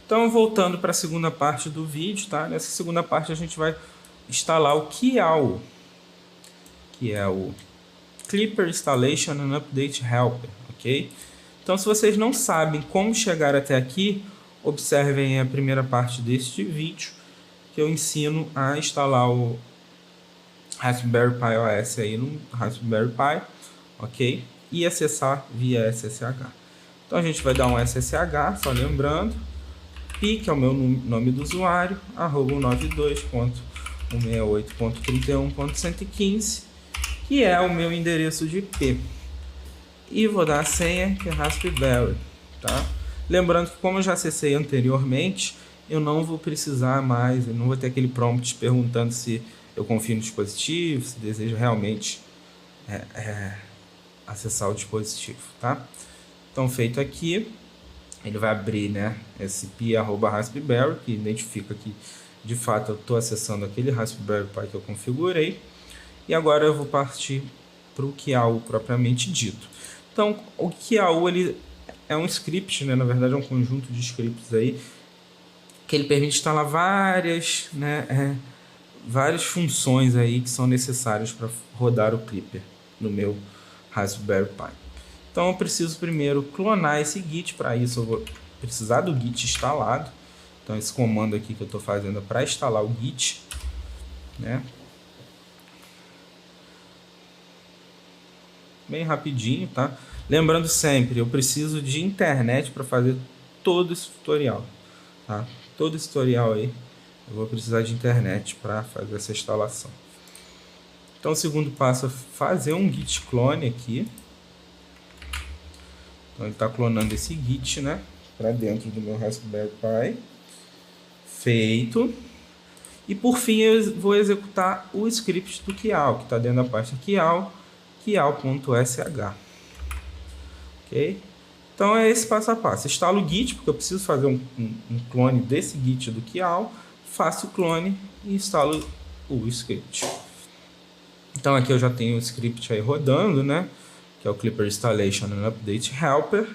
Então, voltando para a segunda parte do vídeo, tá? Nessa segunda parte a gente vai instalar o Kiao, que é o Clipper Installation and Update Helper, ok? Então, se vocês não sabem como chegar até aqui, observem a primeira parte deste vídeo, que eu ensino a instalar o Raspberry Pi OS aí no Raspberry Pi, ok? E acessar via SSH. Então a gente vai dar um SSH, só lembrando, pi, que é o meu nome do usuário, @192.168.31.115, que é o meu endereço de IP. E vou dar a senha, que é Raspberry, tá? Lembrando que como eu já acessei anteriormente, eu não vou precisar mais, eu não vou ter aquele prompt perguntando se eu confio no dispositivo, se desejo realmente acessar o dispositivo, tá? Então, feito aqui, ele vai abrir, né, esse pi@raspberry, que identifica que de fato eu estou acessando aquele Raspberry Pi que eu configurei. E agora eu vou partir para o Kiao propriamente dito. Então, o Kiao ele é um script, né, na verdade é um conjunto de scripts aí, que ele permite instalar várias funções aí que são necessárias para rodar o Clipper no meu Raspberry Pi. Então eu preciso primeiro clonar esse Git. Para isso eu vou precisar do Git instalado. Então esse comando aqui que eu estou fazendo é para instalar o Git, né? Bem rapidinho, tá? Lembrando sempre, eu preciso de internet para fazer todo esse tutorial, tá? Todo esse tutorial aí eu vou precisar de internet para fazer essa instalação. Então o segundo passo é fazer um git clone aqui. Então ele está clonando esse git, né, para dentro do meu Raspberry Pi. Feito. E por fim eu vou executar o script do Kiao, que está dentro da pasta kiao.sh. Ok? Então é esse passo a passo. Instalo o git, porque eu preciso fazer um clone desse git do Kiao. Faço o clone e instalo o script. Então aqui eu já tenho o script aí rodando, né, que é o Clipper Installation and Update Helper.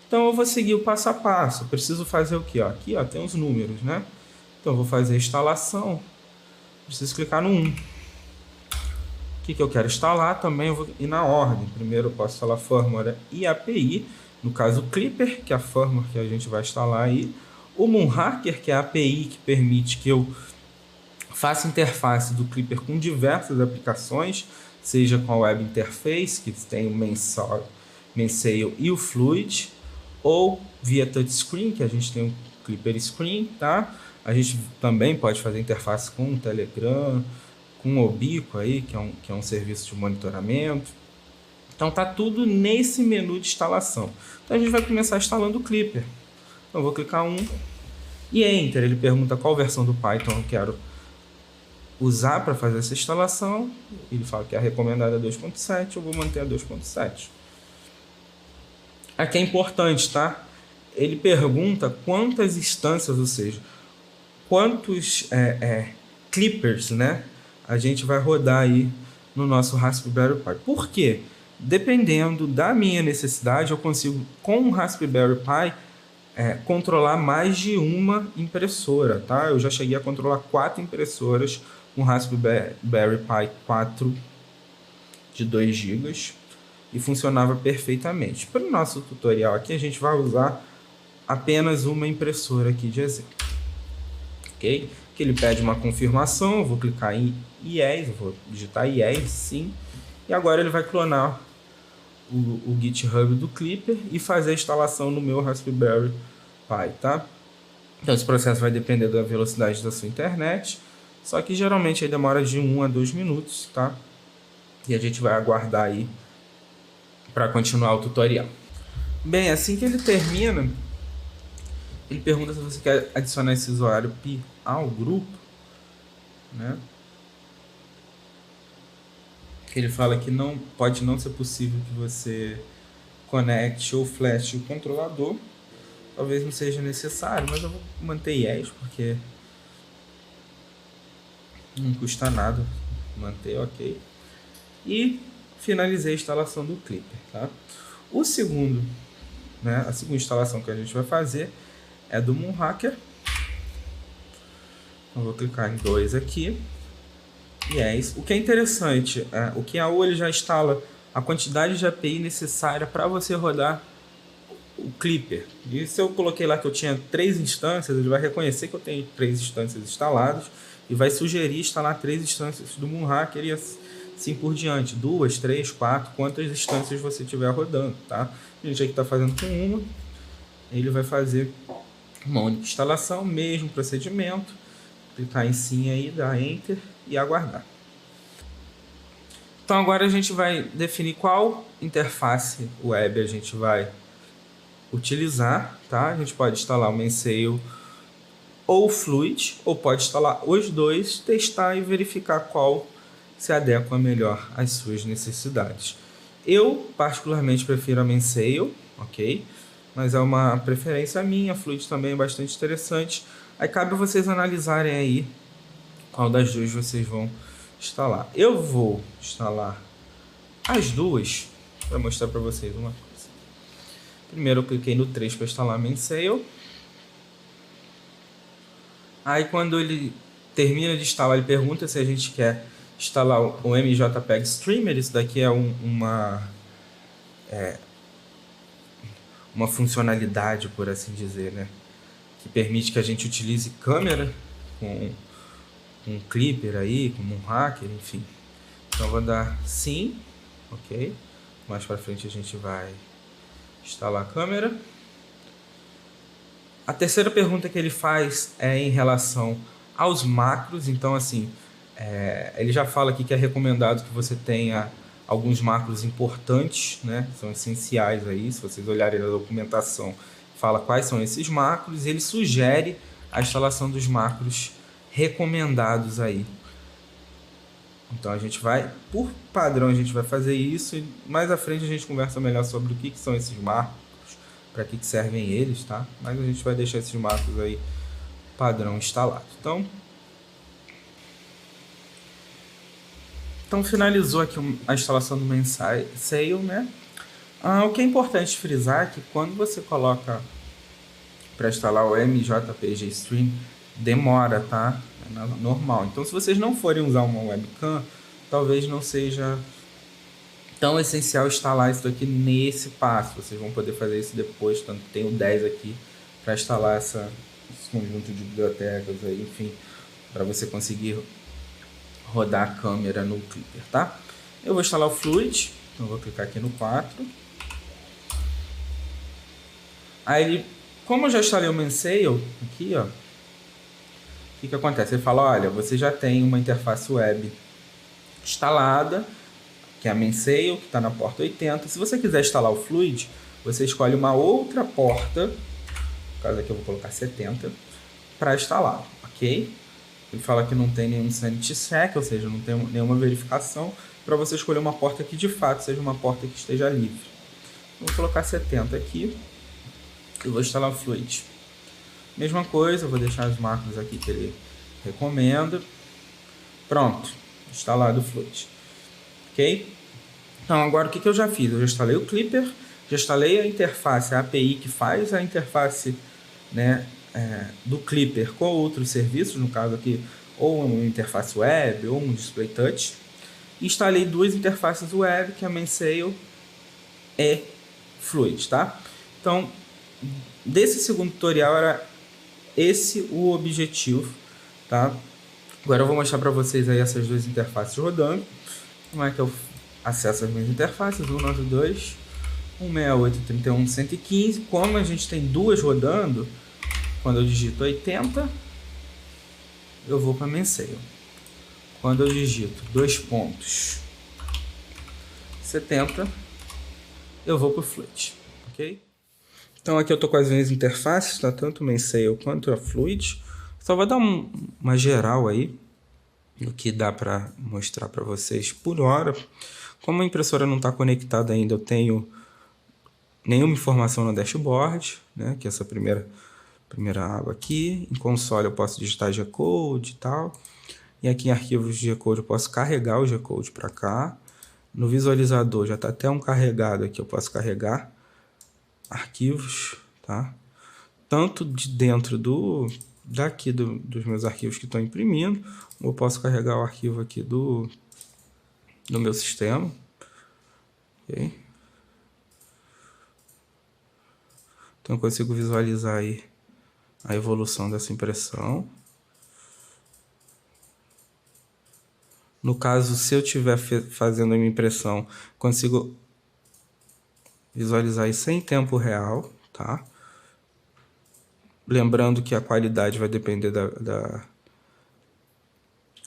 Então eu vou seguir o passo a passo. Eu preciso fazer o que? Aqui tem os números, né? Então eu vou fazer a instalação. Preciso clicar no 1. O que eu quero instalar? Também eu vou ir na ordem. Primeiro eu posso instalar firmware e API. No caso o Clipper, que é a firmware que a gente vai instalar aí. O Moonhacker, que é a API que permite que eu faça interface do Clipper com diversas aplicações, seja com a Web Interface, que tem o Mainsail e o Fluid, ou via touchscreen, que a gente tem o Clipper Screen, tá? A gente também pode fazer interface com o Telegram, com o Obico aí, que é um serviço de monitoramento. Então tá tudo nesse menu de instalação. Então a gente vai começar instalando o Clipper. Então eu vou clicar 1 e Enter. Ele pergunta qual versão do Python eu quero usar para fazer essa instalação. Ele fala que a recomendada é 2.7, eu vou manter a 2.7. Aqui é importante, tá? Ele pergunta quantas instâncias, ou seja, quantos clippers, né, a gente vai rodar aí no nosso Raspberry Pi. Por quê? Dependendo da minha necessidade, eu consigo, com o Raspberry Pi, controlar mais de uma impressora, tá? Eu já cheguei a controlar 4 impressoras com Raspberry Pi 4 de 2 GB e funcionava perfeitamente. Para o nosso tutorial aqui, a gente vai usar apenas uma impressora aqui de exemplo. Ok? Que ele pede uma confirmação, eu vou clicar em Yes, eu vou digitar Yes, sim. E agora ele vai clonar o GitHub do Clipper e fazer a instalação no meu Raspberry Pi, tá? Então esse processo vai depender da velocidade da sua internet, só que geralmente ele demora de 1 a 2 minutos, tá? E a gente vai aguardar aí para continuar o tutorial. Bem, assim que ele termina, ele pergunta se você quer adicionar esse usuário Pi ao grupo, né? Ele fala que pode não ser possível que você conecte ou flashe o controlador. Talvez não seja necessário, mas eu vou manter Yes, porque não custa nada manter, ok. E finalizei a instalação do Clipper, tá? A segunda instalação que a gente vai fazer é do Moonhacker. Eu vou clicar em 2 aqui. E é isso. O que é interessante, o QAU ele já instala a quantidade de API necessária para você rodar o Clipper. E se eu coloquei lá que eu tinha 3 instâncias, ele vai reconhecer que eu tenho 3 instâncias instaladas e vai sugerir instalar 3 instâncias do Moonhacker e assim por diante. 2, 3, 4, quantas instâncias você tiver rodando, tá? A gente aqui está fazendo com uma. Ele vai fazer uma única instalação, mesmo procedimento. Clicar em sim aí, dar Enter e aguardar. Então agora a gente vai definir qual interface web a gente vai utilizar, tá? A gente pode instalar o Mainsail ou o Fluid, ou pode instalar os dois, testar e verificar qual se adequa melhor às suas necessidades. Eu particularmente prefiro a Mainsail, ok? Mas é uma preferência minha, a Fluid também é bastante interessante. Aí cabe vocês analisarem aí qual das duas vocês vão instalar. Eu vou instalar as duas para mostrar para vocês uma coisa. Primeiro eu cliquei no 3 para instalar Mainsail. Aí quando ele termina de instalar, ele pergunta se a gente quer instalar o MJPEG Streamer. Isso daqui é uma funcionalidade, por assim dizer, né? Que permite que a gente utilize câmera com um Clipper aí, com um hacker, enfim. Então eu vou dar sim, ok. Mais para frente a gente vai instalar a câmera. A terceira pergunta que ele faz é em relação aos macros. Então assim, ele já fala aqui que é recomendado que você tenha alguns macros importantes, né? São essenciais aí. Se vocês olharem na documentação, fala quais são esses macros. Ele sugere a instalação dos macros recomendados aí. Então a gente vai, por padrão, a gente vai fazer isso e mais à frente a gente conversa melhor sobre o que são esses marcos, para que servem eles, tá? Mas a gente vai deixar esses marcos aí padrão instalado. Então finalizou aqui a instalação do Mainsail, né? O que é importante frisar é que quando você coloca para instalar o MJPG Stream, demora, tá? É normal. Então se vocês não forem usar uma webcam, talvez não seja tão essencial instalar isso aqui nesse passo. Vocês vão poder fazer isso depois, tanto tem o 10 aqui para instalar esse conjunto de bibliotecas aí, enfim, para você conseguir rodar a câmera no Clipper, tá? Eu vou instalar o Fluid, então eu vou clicar aqui no 4. Aí ele, como eu já instalei o Mainsail aqui, ó, o que acontece? Ele fala, olha, você já tem uma interface web instalada, que é a Mainsail, que está na porta 80. Se você quiser instalar o Fluid, você escolhe uma outra porta, no caso aqui eu vou colocar 70, para instalar, ok? Ele fala que não tem nenhum sanity check, ou seja, não tem nenhuma verificação, para você escolher uma porta que de fato seja uma porta que esteja livre. Vou colocar 70 aqui e vou instalar o Fluid. Mesma coisa, eu vou deixar os marcos aqui que ele recomenda. Pronto, instalado o Fluid. Ok? Então agora o que eu já fiz? Eu já instalei o Clipper, já instalei a interface, a API que faz a interface, né, do Clipper com outros serviços, no caso aqui, ou uma interface web, ou um display touch. Instalei duas interfaces web, que é a Mainsail e Fluid, tá? Então, desse segundo tutorial era esse o objetivo, tá? Agora eu vou mostrar para vocês aí essas duas interfaces rodando. Como é que eu acesso as minhas interfaces? 192, 168, 115. Como a gente tem duas rodando, quando eu digito 80, eu vou para Mainsail. Quando eu digito 2.70, eu vou para o Fluid, ok? Então aqui eu estou com as minhas interfaces, tá? Tanto o Mainsail quanto a Fluid. Só vou dar uma geral aí, o que dá para mostrar para vocês por hora. Como a impressora não está conectada ainda, eu tenho nenhuma informação no dashboard, né? Que é essa primeira aba aqui. Em console eu posso digitar G-Code e tal. E aqui em arquivos de G-Code eu posso carregar o G-Code para cá. No visualizador já está até um carregado aqui, eu posso carregar arquivos, tá? tanto de dentro daqui dos meus arquivos que estão imprimindo, ou eu posso carregar o arquivo aqui do meu sistema. Okay? Então eu consigo visualizar aí a evolução dessa impressão. No caso, se eu estiver fazendo a minha impressão, consigo visualizar isso em tempo real, tá? Lembrando que a qualidade vai depender da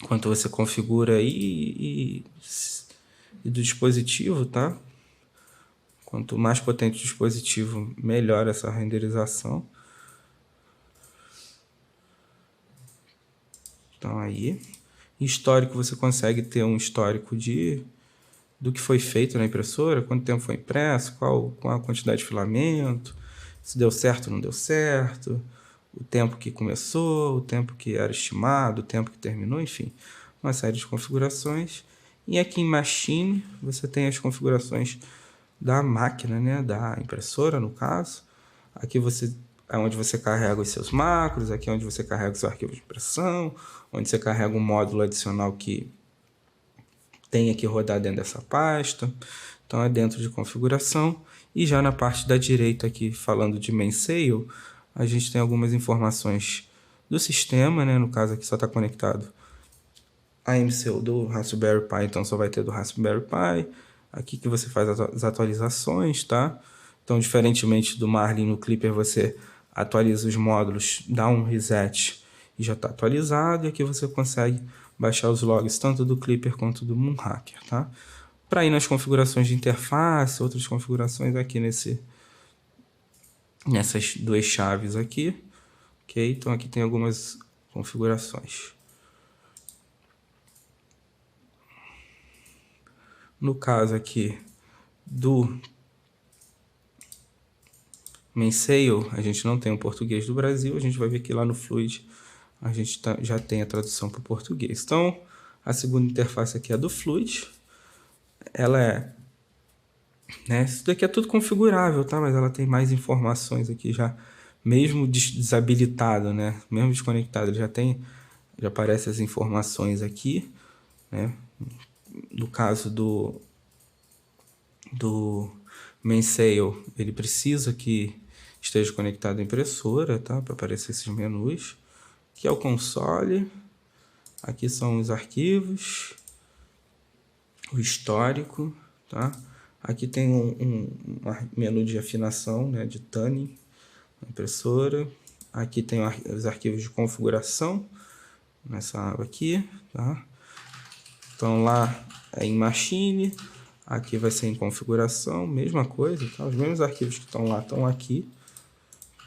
quanto você configura aí e do dispositivo, tá? Quanto mais potente o dispositivo, melhor essa renderização. Então aí, histórico, você consegue ter um histórico do que foi feito na impressora, quanto tempo foi impresso, qual a quantidade de filamento, se deu certo ou não deu certo, o tempo que começou, o tempo que era estimado, o tempo que terminou, enfim, uma série de configurações. E aqui em Machine, você tem as configurações da máquina, né, da impressora, no caso. Aqui é onde você carrega os seus macros, aqui é onde você carrega o seu arquivo de impressão, onde você carrega um módulo adicional que tenha que rodar dentro dessa pasta. Então é dentro de configuração. E já na parte da direita aqui, falando de Mainsail, a gente tem algumas informações do sistema, né? No caso aqui só está conectado a MCU do Raspberry Pi, então só vai ter do Raspberry Pi. Aqui que você faz as atualizações, tá? Então, diferentemente do Marlin, no Clipper você atualiza os módulos, dá um reset e já está atualizado. E aqui você consegue baixar os logs tanto do Clipper quanto do Moonhacker, tá? Para ir nas configurações de interface, outras configurações aqui nessas duas chaves aqui, ok? Então aqui tem algumas configurações. No caso aqui do Mainsail, a gente não tem o português do Brasil, a gente vai ver que lá no Fluid a gente já tem a tradução para o português. Então, a segunda interface aqui é a do Fluid. Ela é, né, isso daqui é tudo configurável, tá? Mas ela tem mais informações aqui já, mesmo desabilitado, né? Mesmo desconectado, ele já aparece as informações aqui, né? No caso do Mainsail, ele precisa que esteja conectado à impressora, tá? Para aparecer esses menus. Aqui é o console, aqui são os arquivos, o histórico, tá? Aqui tem um menu de afinação, né, de tuning, impressora. Aqui tem os arquivos de configuração, nessa aba aqui, tá? Então lá é em Machine, aqui vai ser em configuração, mesma coisa, tá? Os mesmos arquivos que estão lá estão aqui.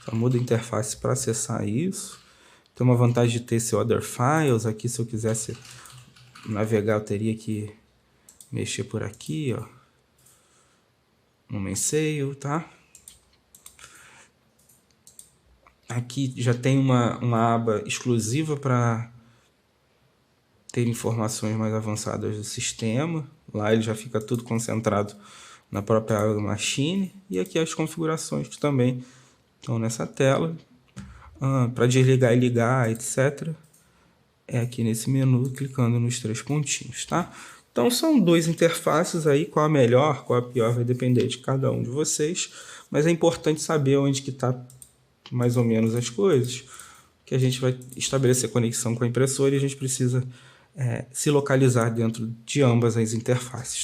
Só muda a interface para acessar isso. Tem uma vantagem de ter esse Other Files. Aqui, se eu quisesse navegar, eu teria que mexer por aqui, ó, no Mainsail, tá? Aqui já tem uma aba exclusiva para ter informações mais avançadas do sistema. Lá ele já fica tudo concentrado na própria aba do Machine. E aqui as configurações que também estão nessa tela. Para desligar e ligar, etc. É aqui nesse menu, clicando nos 3 pontinhos, tá? Então são 2 interfaces aí, qual a melhor, qual a pior, vai depender de cada um de vocês. Mas é importante saber onde que está mais ou menos as coisas, que a gente vai estabelecer conexão com a impressora e a gente precisa se localizar dentro de ambas as interfaces.